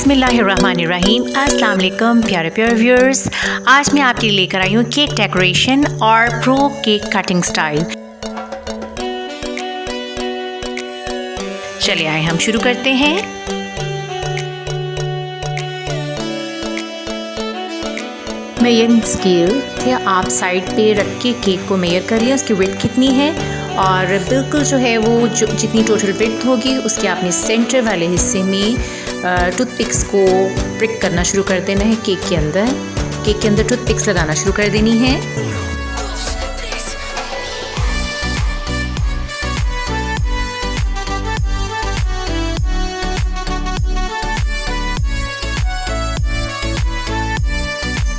बिस्मिल्लाहिर्रहमानिर्रहीम। अस्सलाम वालेकुम प्यारे प्यारे व्यूअर्स। आज मैं आपके लिए लेकर आई हूँ केक डेकोरेशन और प्रो केक कटिंग स्टाइल। चलिए आए हम शुरू करते हैं। मेजरिंग स्केल थे, आप साइड पे रख के केक को मेजर कर लिया, उसकी विड्थ कितनी है और बिल्कुल जो है वो जितनी टोटल विड्थ होगी उसके आपने सेंटर वाले हिस्से में टूथपिक्स को प्रिक करना शुरू कर देना है। केक के अंदर टूथपिक्स लगाना शुरू कर देनी है।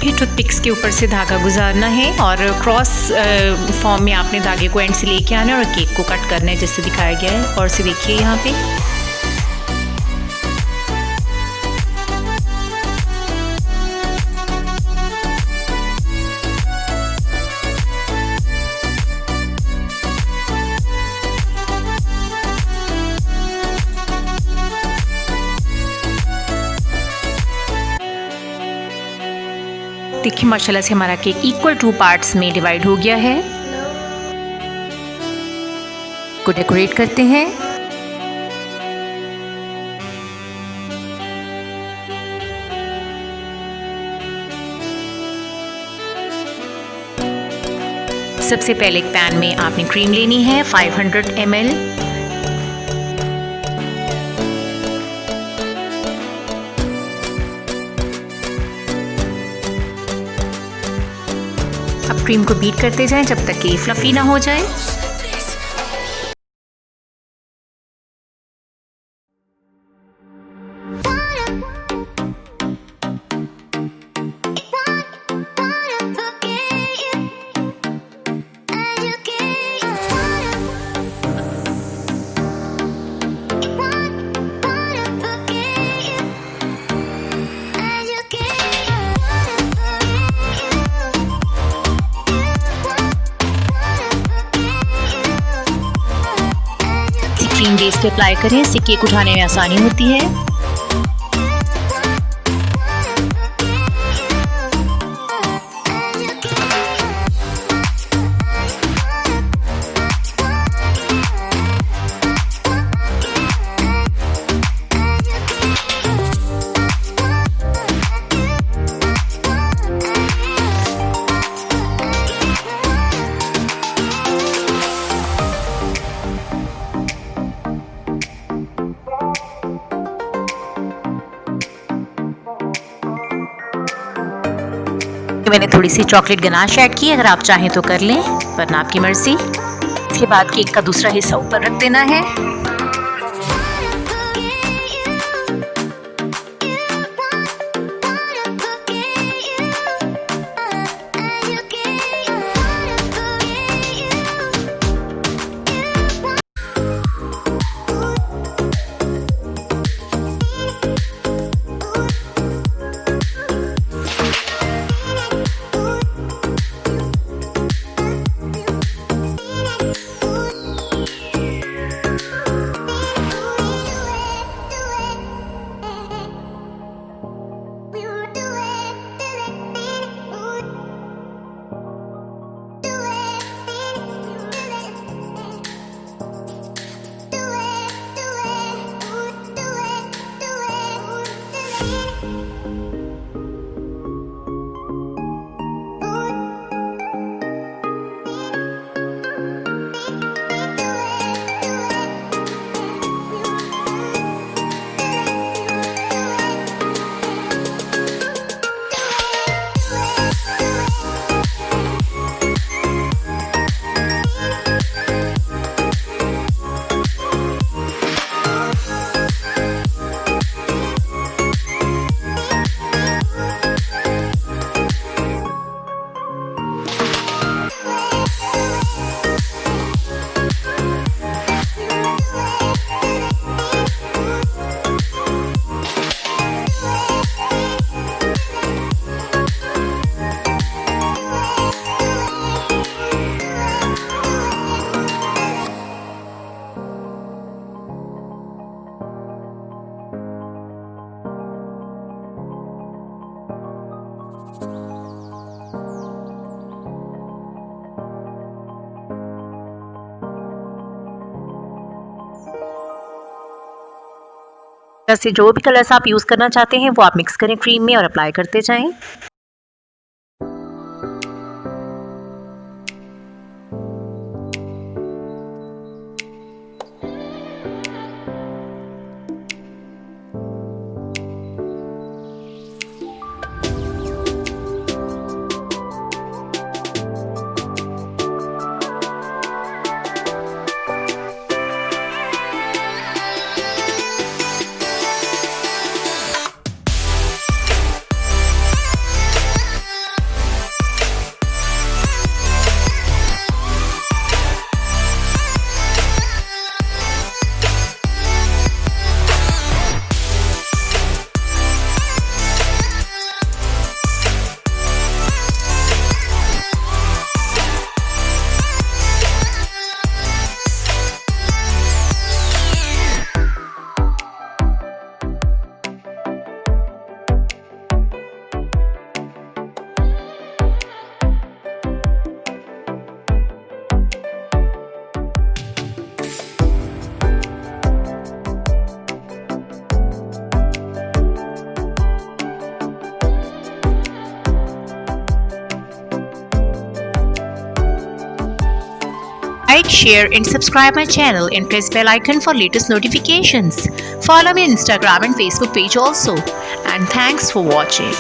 फिर टूथपिक्स के ऊपर से धागा गुजारना है और क्रॉस फॉर्म में आपने धागे को एंड से लेके आना है और केक को कट करना है जैसे दिखाया गया है। और से देखिए यहाँ पे देखिए माशाल्लाह से हमारा केक इक्वल 2 पार्ट्स में डिवाइड हो गया है। को डेकोरेट करते हैं। सबसे पहले एक पैन में आपने क्रीम लेनी है 500 ml। अब क्रीम को बीट करते जाएं जब तक कि फ्लफी ना हो जाए। क्रीम बेस पे अप्लाई करें, इससे केक उठाने में आसानी होती है। मैंने थोड़ी सी चॉकलेट गनाश ऐड की, अगर आप चाहें तो कर लें वरना आपकी मर्जी। इसके बाद केक का दूसरा हिस्सा ऊपर रख देना है। जैसे जो भी कलर्स आप यूज़ करना चाहते हैं वो आप मिक्स करें क्रीम में और अप्लाई करते जाएं। Like, share and subscribe my channel and press bell icon for latest notifications. Follow me on Instagram and Facebook page also. And thanks for watching.